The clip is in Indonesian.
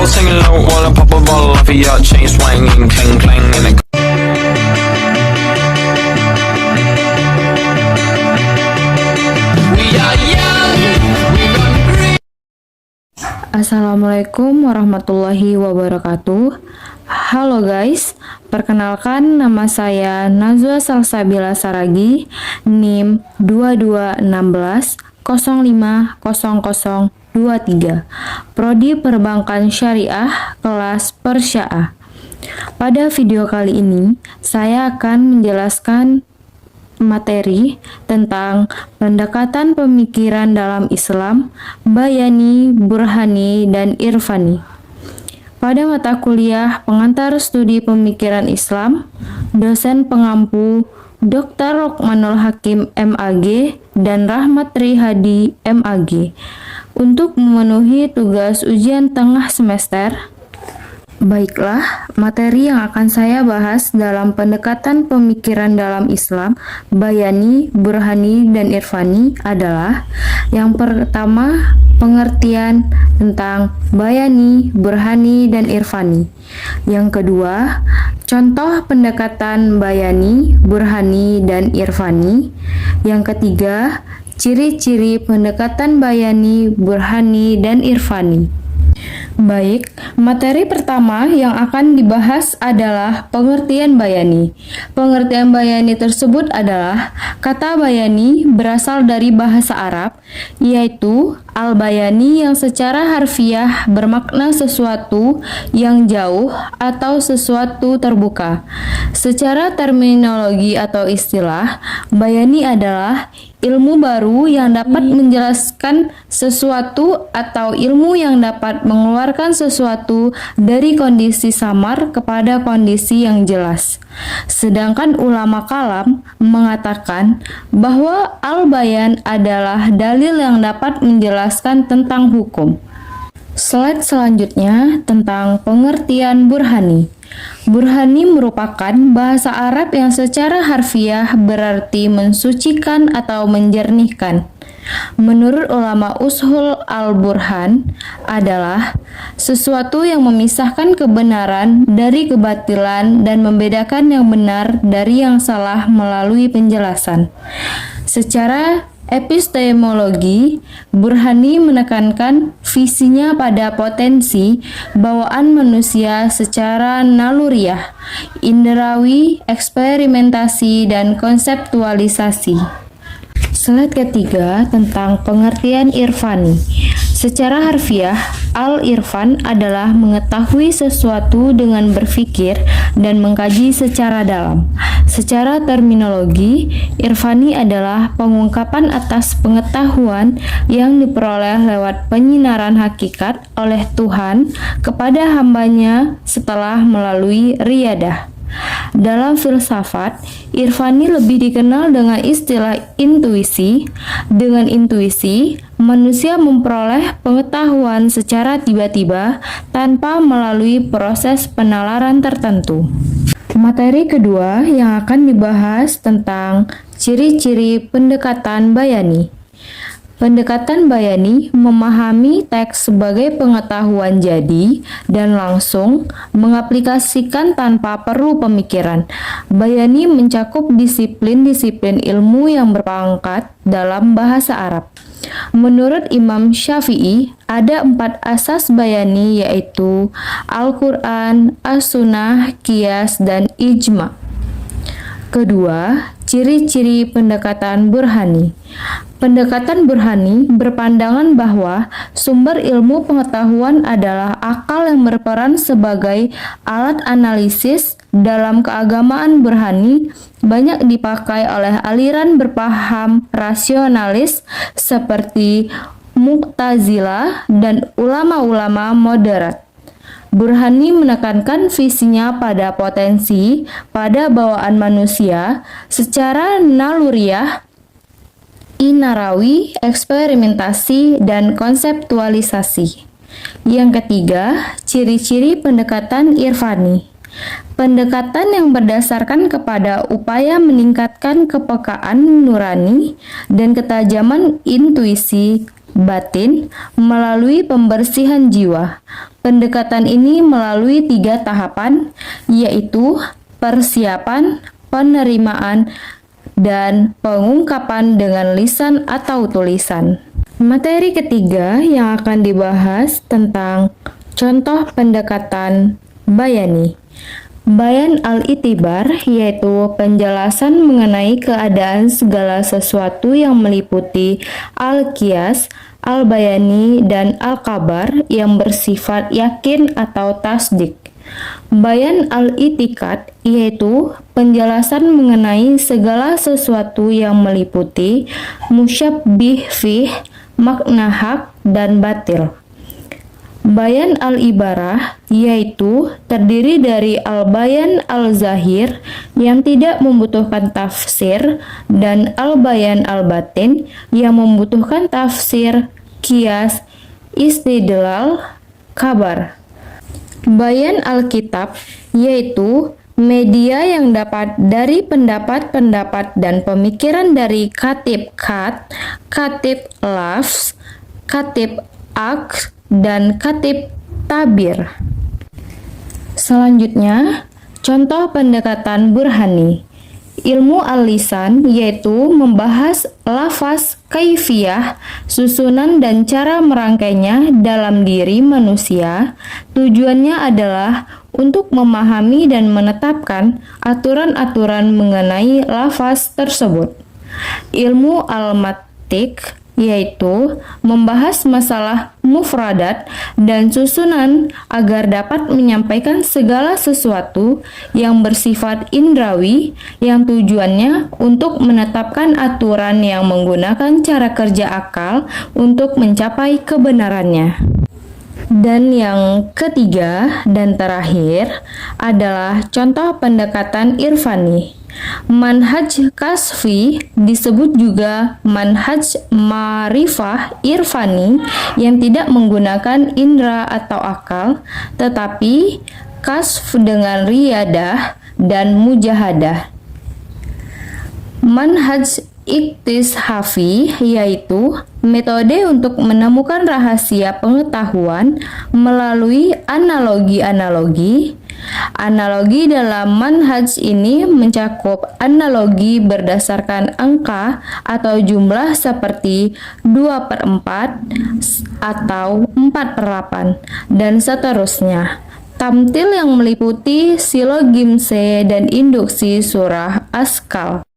singing low while I pop a bottle off of your chain swinging, clang clang, and it. We are young, we run green. Assalamualaikum warahmatullahi wabarakatuh. Halo guys, perkenalkan nama saya Nazwa Salsabila Saragi, NIM 2216050023, Prodi Perbankan Syariah, kelas Persya'ah. Pada video kali ini, saya akan menjelaskan materi tentang pendekatan pemikiran dalam Islam, bayani, burhani, dan irfani. Pada mata kuliah pengantar studi pemikiran Islam, dosen pengampu Dr. Rokmanul Hakim MAG dan Rahmat Rihadi MAG untuk memenuhi tugas ujian tengah semester. Baiklah, materi yang akan saya bahas dalam pendekatan pemikiran dalam Islam, bayani, burhani, dan irfani adalah yang pertama, pengertian tentang bayani, burhani, dan irfani. Yang kedua, contoh pendekatan bayani, burhani, dan irfani. Yang ketiga, ciri-ciri pendekatan bayani, burhani, dan irfani. Baik, materi pertama yang akan dibahas adalah pengertian bayani. Pengertian bayani tersebut adalah kata bayani berasal dari bahasa Arab, yaitu al-bayani yang secara harfiah bermakna sesuatu yang jauh atau sesuatu terbuka. Secara terminologi atau istilah, bayani adalah ilmu baru yang dapat menjelaskan sesuatu atau ilmu yang dapat mengeluarkan sesuatu dari kondisi samar kepada kondisi yang jelas. Sedangkan ulama kalam mengatakan bahwa al-bayan adalah dalil yang dapat menjelaskan tentang hukum. Slide selanjutnya tentang pengertian burhani. Burhani merupakan bahasa Arab yang secara harfiah berarti mensucikan atau menjernihkan. Menurut ulama ushul, al-burhan adalah sesuatu yang memisahkan kebenaran dari kebatilan dan membedakan yang benar dari yang salah melalui penjelasan. Secara epistemologi, burhani menekankan visinya pada potensi bawaan manusia secara naluriah, inderawi, eksperimentasi, dan konseptualisasi. Slide ketiga tentang pengertian irfani. Secara harfiah, al-irfan adalah mengetahui sesuatu dengan berpikir dan mengkaji secara dalam. Secara terminologi, irfani adalah pengungkapan atas pengetahuan yang diperoleh lewat penyinaran hakikat oleh Tuhan kepada hambanya setelah melalui riyadah. Dalam filsafat, irfani lebih dikenal dengan istilah intuisi. Dengan intuisi, manusia memperoleh pengetahuan secara tiba-tiba tanpa melalui proses penalaran tertentu. Materi kedua yang akan dibahas tentang ciri-ciri pendekatan bayani. Pendekatan bayani memahami teks sebagai pengetahuan jadi dan langsung, mengaplikasikan tanpa perlu pemikiran. Bayani mencakup disiplin-disiplin ilmu yang berpangkat dalam bahasa Arab. Menurut Imam Syafi'i, ada 4 asas bayani, yaitu Al-Quran, As-Sunnah, Qiyas, dan Ijma'. Kedua, ciri-ciri pendekatan burhani. Pendekatan burhani berpandangan bahwa sumber ilmu pengetahuan adalah akal yang berperan sebagai alat analisis. Dalam keagamaan burhani banyak dipakai oleh aliran berpaham rasionalis seperti Mu'tazilah dan ulama-ulama moderat. Burhani menekankan visinya pada potensi pada bawaan manusia secara naluriah, inarawi, eksperimentasi, dan konseptualisasi. Yang ketiga, ciri-ciri pendekatan irfani. Pendekatan yang berdasarkan kepada upaya meningkatkan kepekaan nurani dan ketajaman intuisi batin melalui pembersihan jiwa. Pendekatan ini melalui 3 tahapan, yaitu persiapan, penerimaan, dan pengungkapan dengan lisan atau tulisan. Materi ketiga yang akan dibahas tentang contoh pendekatan bayani. Bayan al-itibar yaitu penjelasan mengenai keadaan segala sesuatu yang meliputi al-qiyas, al-bayani, dan al-kabar yang bersifat yakin atau tasdik. Bayan al-itikad yaitu penjelasan mengenai segala sesuatu yang meliputi musyabbih fih, makna hak, dan batil. Bayan al-ibarah yaitu terdiri dari al-bayan al-zahir yang tidak membutuhkan tafsir dan al-bayan al-batin yang membutuhkan tafsir, qiyas, istidlal, kabar. Bayan al-kitab yaitu media yang dapat dari pendapat-pendapat dan pemikiran dari katib khat, katib lafz, katib aqd, dan katib tabir. Selanjutnya, contoh pendekatan burhani. Ilmu al-lisan yaitu membahas lafaz kaifiyah, susunan dan cara merangkainya dalam diri manusia. Tujuannya adalah untuk memahami dan menetapkan aturan-aturan mengenai lafaz tersebut. Ilmu al-mantiq yaitu membahas masalah mufradat dan susunan agar dapat menyampaikan segala sesuatu yang bersifat indrawi yang tujuannya untuk menetapkan aturan yang menggunakan cara kerja akal untuk mencapai kebenarannya. Dan yang ketiga dan terakhir adalah contoh pendekatan irfani. Manhaj kasfi disebut juga manhaj ma'rifah irfani yang tidak menggunakan indera atau akal, tetapi kasf dengan riyadah dan mujahadah. Manhaj iktishafi yaitu metode untuk menemukan rahasia pengetahuan melalui analogi-analogi. Analogi dalam manhaj ini mencakup analogi berdasarkan angka atau jumlah seperti 2/4 atau 4/8 dan seterusnya. Tamtil yang meliputi silogimse dan induksi surah askal.